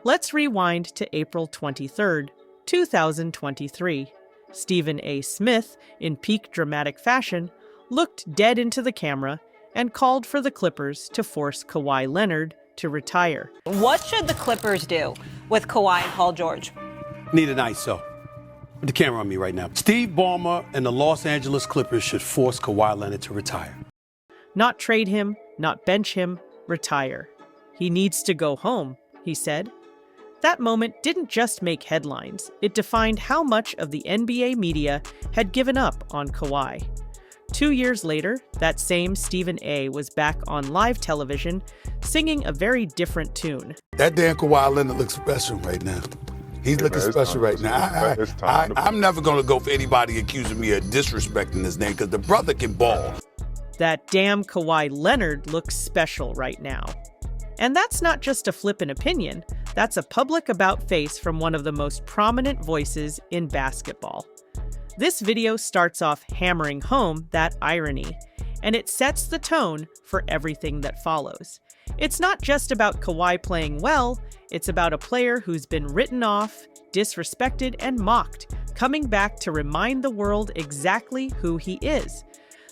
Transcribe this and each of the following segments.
Let's rewind to April 23rd, 2023. Stephen A. Smith, in peak dramatic fashion, looked dead into the camera and called for the Clippers to force Kawhi Leonard to retire. What should the Clippers do with Kawhi and Paul George? Need an ISO. Put the camera on me right now. Steve Ballmer and the Los Angeles Clippers should force Kawhi Leonard to retire. Not trade him, not bench him, retire. He needs to go home, he said. That moment didn't just make headlines, it defined how much of the NBA media had given up on Kawhi. 2 years later, that same Stephen A. was back on live television, singing a very different tune. That damn Kawhi Leonard looks special right now. He's looking special right now. I'm never going to go for anybody accusing me of disrespecting his name because the brother can ball. That damn Kawhi Leonard looks special right now. And that's not just a flippant opinion, that's a public about-face from one of the most prominent voices in basketball. This video starts off hammering home that irony, and it sets the tone for everything that follows. It's not just about Kawhi playing well, it's about a player who's been written off, disrespected, and mocked, coming back to remind the world exactly who he is.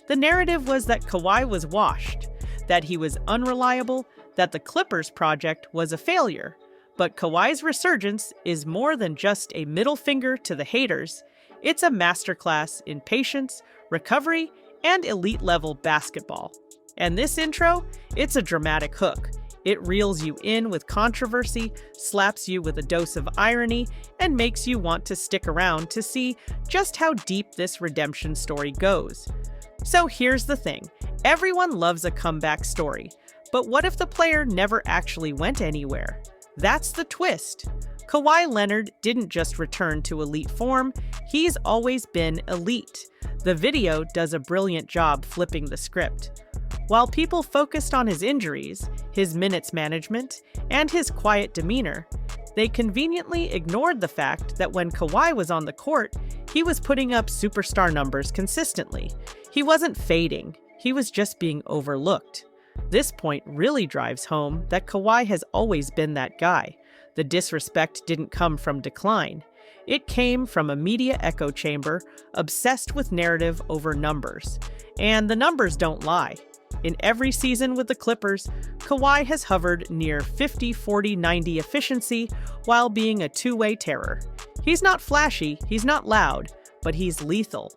The narrative was that Kawhi was washed, that he was unreliable, that the Clippers project was a failure. But Kawhi's resurgence is more than just a middle finger to the haters. It's a masterclass in patience, recovery, and elite-level basketball. And this intro, it's a dramatic hook. It reels you in with controversy, slaps you with a dose of irony, and makes you want to stick around to see just how deep this redemption story goes. So here's the thing. Everyone loves a comeback story. But what if the player never actually went anywhere? That's the twist. Kawhi Leonard didn't just return to elite form, he's always been elite. The video does a brilliant job flipping the script. While people focused on his injuries, his minutes management, and his quiet demeanor, they conveniently ignored the fact that when Kawhi was on the court, he was putting up superstar numbers consistently. He wasn't fading, he was just being overlooked. This point really drives home that Kawhi has always been that guy. The disrespect didn't come from decline. It came from a media echo chamber obsessed with narrative over numbers. And the numbers don't lie. In every season with the Clippers, Kawhi has hovered near 50-40-90 efficiency while being a two-way terror. He's not flashy, he's not loud, but he's lethal.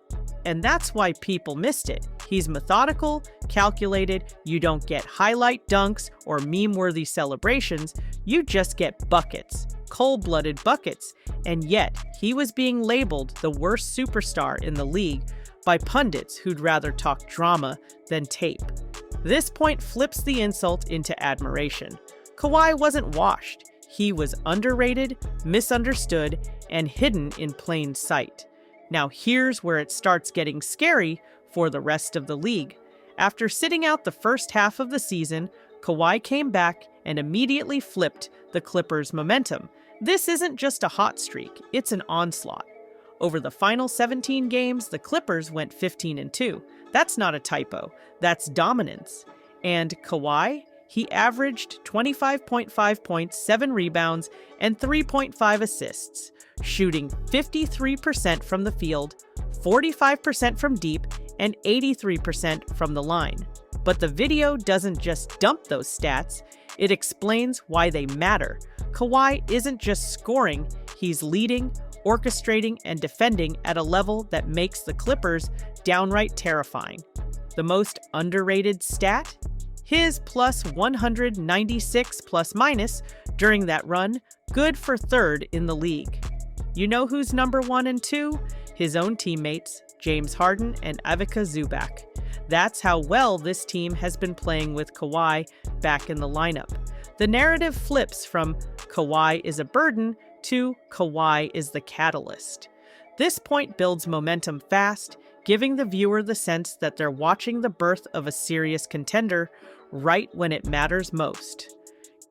And that's why people missed it. He's methodical, calculated, you don't get highlight dunks or meme-worthy celebrations, you just get buckets, cold-blooded buckets. And yet, he was being labeled the worst superstar in the league by pundits who'd rather talk drama than tape. This point flips the insult into admiration. Kawhi wasn't washed. He was underrated, misunderstood, and hidden in plain sight. Now here's where it starts getting scary for the rest of the league. After sitting out the first half of the season, Kawhi came back and immediately flipped the Clippers' momentum. This isn't just a hot streak, it's an onslaught. Over the final 17 games, the Clippers went 15-2. That's not a typo, that's dominance. And Kawhi, he averaged 25.5 points, 7 rebounds, and 3.5 assists, shooting 53% from the field, 45% from deep, and 83% from the line. But the video doesn't just dump those stats, it explains why they matter. Kawhi isn't just scoring, he's leading, orchestrating, and defending at a level that makes the Clippers downright terrifying. The most underrated stat? His plus 196 plus minus during that run, good for third in the league. You know who's number 1 and 2? His own teammates, James Harden and Ivica Zubac. That's how well this team has been playing with Kawhi back in the lineup. The narrative flips from Kawhi is a burden to Kawhi is the catalyst. This point builds momentum fast, giving the viewer the sense that they're watching the birth of a serious contender right when it matters most.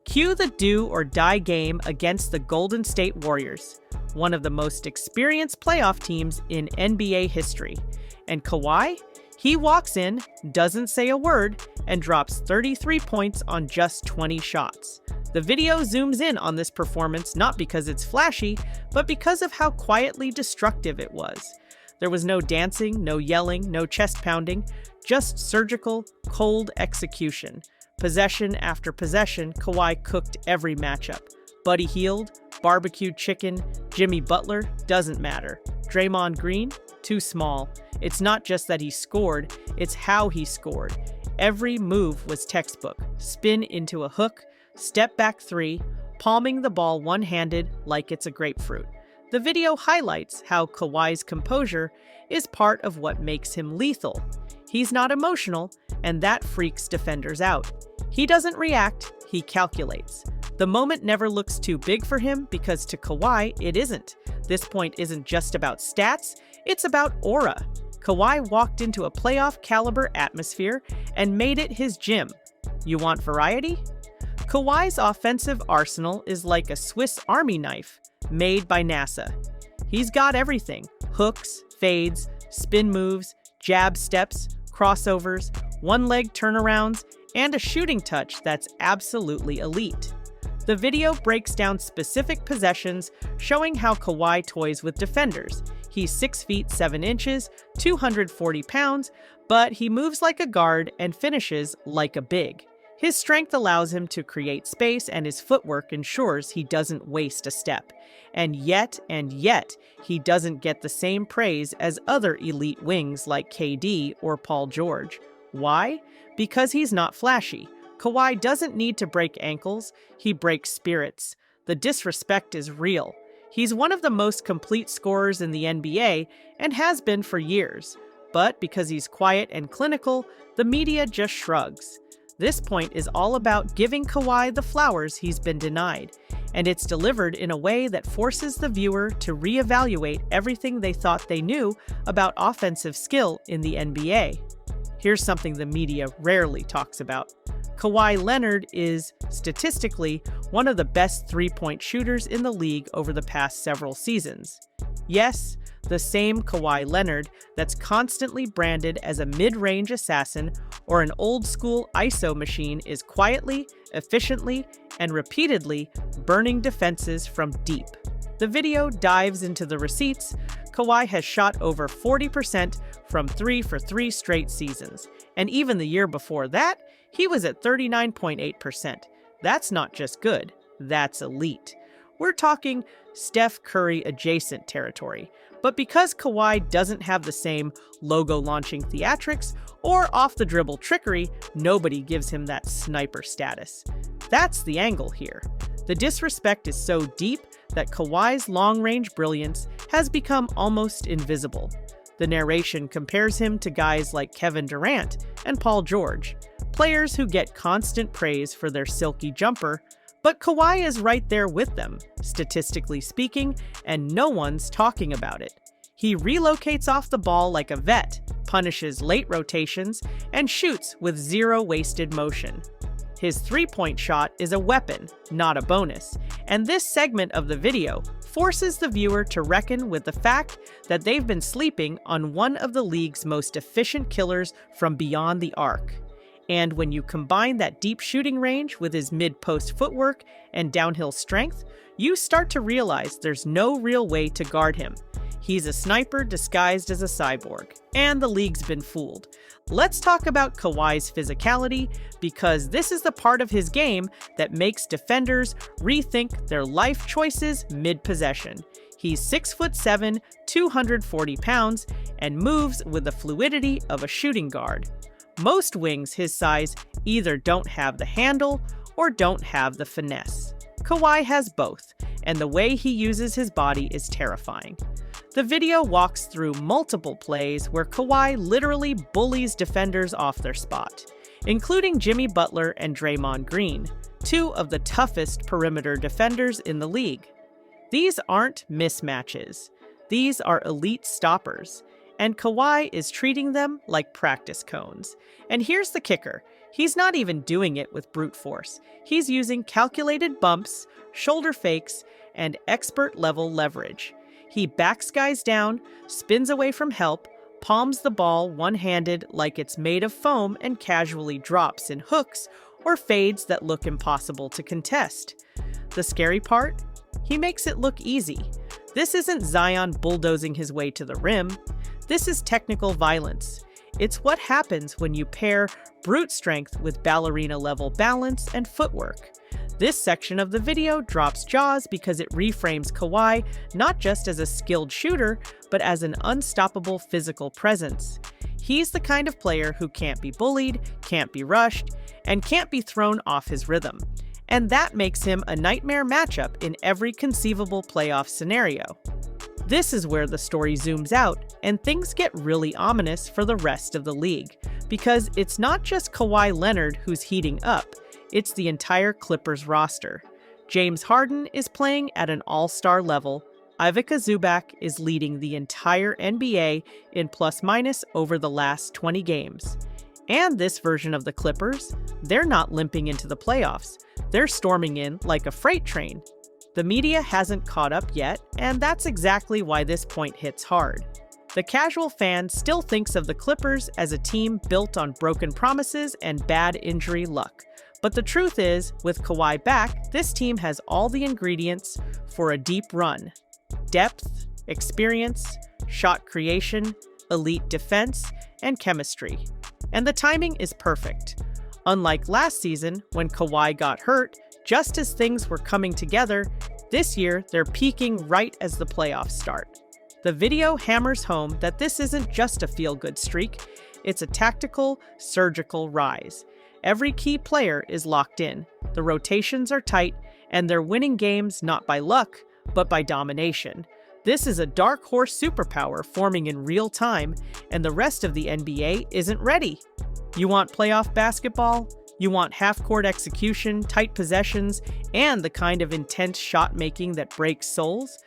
Cue the do-or-die game against the Golden State Warriors, one of the most experienced playoff teams in NBA history. And Kawhi? He walks in, doesn't say a word, and drops 33 points on just 20 shots. The video zooms in on this performance not because it's flashy, but because of how quietly destructive it was. There was no dancing, no yelling, no chest pounding, just surgical, cold execution. Possession after possession, Kawhi cooked every matchup. Buddy Hield, barbecued chicken, Jimmy Butler, doesn't matter. Draymond Green, too small. It's not just that he scored, it's how he scored. Every move was textbook. Spin into a hook, step back three, palming the ball one-handed like it's a grapefruit. The video highlights how Kawhi's composure is part of what makes him lethal. He's not emotional, and that freaks defenders out. He doesn't react, he calculates. The moment never looks too big for him because to Kawhi, it isn't. This point isn't just about stats, it's about aura. Kawhi walked into a playoff-caliber atmosphere and made it his gym. You want variety? Kawhi's offensive arsenal is like a Swiss Army knife made by NASA. He's got everything: hooks, fades, spin moves, jab steps, crossovers, one-leg turnarounds, and a shooting touch that's absolutely elite. The video breaks down specific possessions, showing how Kawhi toys with defenders. He's 6 feet 7 inches, 240 pounds, but he moves like a guard and finishes like a big. His strength allows him to create space, and his footwork ensures he doesn't waste a step. And yet, he doesn't get the same praise as other elite wings like KD or Paul George. Why? Because he's not flashy. Kawhi doesn't need to break ankles, he breaks spirits. The disrespect is real. He's one of the most complete scorers in the NBA and has been for years. But because he's quiet and clinical, the media just shrugs. This point is all about giving Kawhi the flowers he's been denied, and it's delivered in a way that forces the viewer to reevaluate everything they thought they knew about offensive skill in the NBA. Here's something the media rarely talks about. Kawhi Leonard is, statistically, one of the best three-point shooters in the league over the past several seasons. Yes, the same Kawhi Leonard that's constantly branded as a mid-range assassin or an old-school ISO machine is quietly, efficiently, and repeatedly burning defenses from deep. The video dives into the receipts. Kawhi has shot over 40% from three for 3 straight seasons, and even the year before that, he was at 39.8%. That's not just good, that's elite. We're talking Steph Curry adjacent territory. But because Kawhi doesn't have the same logo-launching theatrics or off-the-dribble trickery, nobody gives him that sniper status. That's the angle here. The disrespect is so deep that Kawhi's long-range brilliance has become almost invisible. The narration compares him to guys like Kevin Durant and Paul George, players who get constant praise for their silky jumper, but Kawhi is right there with them, statistically speaking, and no one's talking about it. He relocates off the ball like a vet, punishes late rotations, and shoots with zero wasted motion. His three-point shot is a weapon, not a bonus, and this segment of the video forces the viewer to reckon with the fact that they've been sleeping on one of the league's most efficient killers from beyond the arc. And when you combine that deep shooting range with his mid-post footwork and downhill strength, you start to realize there's no real way to guard him. He's a sniper disguised as a cyborg, and the league's been fooled. Let's talk about Kawhi's physicality, because this is the part of his game that makes defenders rethink their life choices mid-possession. He's 6'7", 240 pounds, and moves with the fluidity of a shooting guard. Most wings his size either don't have the handle or don't have the finesse. Kawhi has both, and the way he uses his body is terrifying. The video walks through multiple plays where Kawhi literally bullies defenders off their spot, including Jimmy Butler and Draymond Green, 2 of the toughest perimeter defenders in the league. These aren't mismatches. These are elite stoppers. And Kawhi is treating them like practice cones. And here's the kicker. He's not even doing it with brute force. He's using calculated bumps, shoulder fakes, and expert-level leverage. He backs guys down, spins away from help, palms the ball one-handed like it's made of foam and casually drops in hooks or fades that look impossible to contest. The scary part? He makes it look easy. This isn't Zion bulldozing his way to the rim. This is technical violence. It's what happens when you pair brute strength with ballerina-level balance and footwork. This section of the video drops jaws because it reframes Kawhi not just as a skilled shooter, but as an unstoppable physical presence. He's the kind of player who can't be bullied, can't be rushed, and can't be thrown off his rhythm. And that makes him a nightmare matchup in every conceivable playoff scenario. This is where the story zooms out, and things get really ominous for the rest of the league, because it's not just Kawhi Leonard who's heating up, it's the entire Clippers roster. James Harden is playing at an all-star level. Ivica Zubac is leading the entire NBA in plus-minus over the last 20 games. And this version of the Clippers, they're not limping into the playoffs. They're storming in like a freight train. The media hasn't caught up yet, and that's exactly why this point hits hard. The casual fan still thinks of the Clippers as a team built on broken promises and bad injury luck. But the truth is, with Kawhi back, this team has all the ingredients for a deep run. Depth, experience, shot creation, elite defense, and chemistry. And the timing is perfect. Unlike last season, when Kawhi got hurt, just as things were coming together, this year they're peaking right as the playoffs start. The video hammers home that this isn't just a feel-good streak, it's a tactical, surgical rise. Every key player is locked in, the rotations are tight, and they're winning games not by luck, but by domination. This is a dark horse superpower forming in real time, and the rest of the NBA isn't ready. You want playoff basketball? You want half-court execution, tight possessions, and the kind of intense shot-making that breaks souls?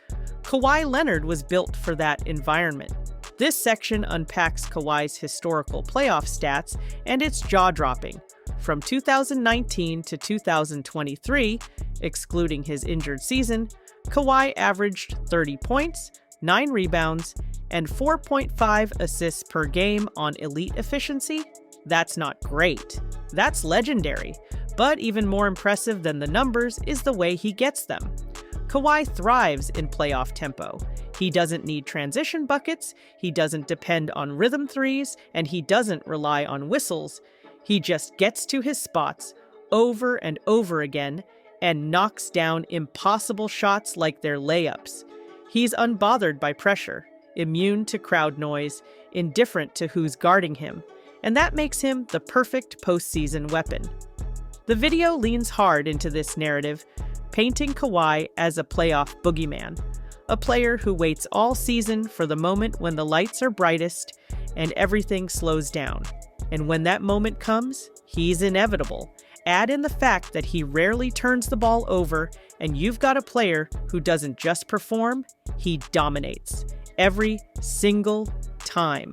Kawhi Leonard was built for that environment. This section unpacks Kawhi's historical playoff stats, and it's jaw-dropping. From 2019 to 2023, excluding his injured season, Kawhi averaged 30 points, 9 rebounds, and 4.5 assists per game on elite efficiency. That's not great. That's legendary. But even more impressive than the numbers is the way he gets them. Kawhi thrives in playoff tempo. He doesn't need transition buckets, he doesn't depend on rhythm threes, and he doesn't rely on whistles. He just gets to his spots over and over again and knocks down impossible shots like they're layups. He's unbothered by pressure, immune to crowd noise, indifferent to who's guarding him, and that makes him the perfect postseason weapon. The video leans hard into this narrative, painting Kawhi as a playoff boogeyman, a player who waits all season for the moment when the lights are brightest and everything slows down. And when that moment comes, he's inevitable. Add in the fact that he rarely turns the ball over, and you've got a player who doesn't just perform, he dominates. Every single time.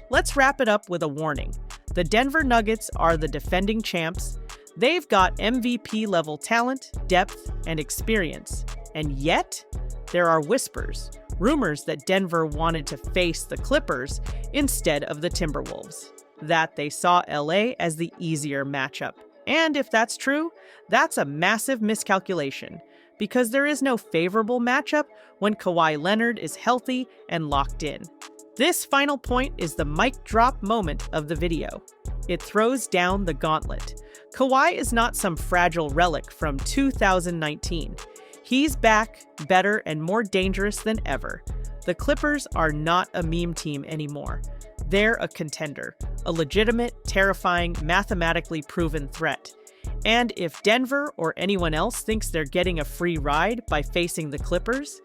Let's wrap it up with a warning. The Denver Nuggets are the defending champs. They've got MVP-level talent, depth, and experience. And yet, there are whispers, rumors that Denver wanted to face the Clippers instead of the Timberwolves. That they saw LA as the easier matchup. And if that's true, that's a massive miscalculation, because there is no favorable matchup when Kawhi Leonard is healthy and locked in. This final point is the mic drop moment of the video. It throws down the gauntlet. Kawhi is not some fragile relic from 2019. He's back, better and more dangerous than ever. The Clippers are not a meme team anymore. They're a contender, a legitimate, terrifying, mathematically proven threat. And if Denver or anyone else thinks they're getting a free ride by facing the Clippers,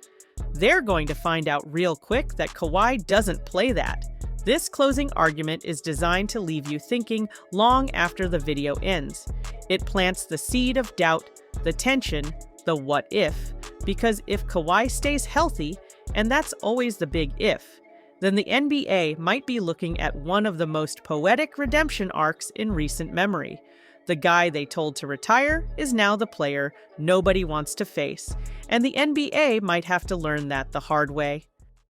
they're going to find out real quick that Kawhi doesn't play that. This closing argument is designed to leave you thinking long after the video ends. It plants the seed of doubt, the tension, the what if, because if Kawhi stays healthy, and that's always the big if, then the NBA might be looking at one of the most poetic redemption arcs in recent memory. The guy they told to retire is now the player nobody wants to face, and the NBA might have to learn that the hard way.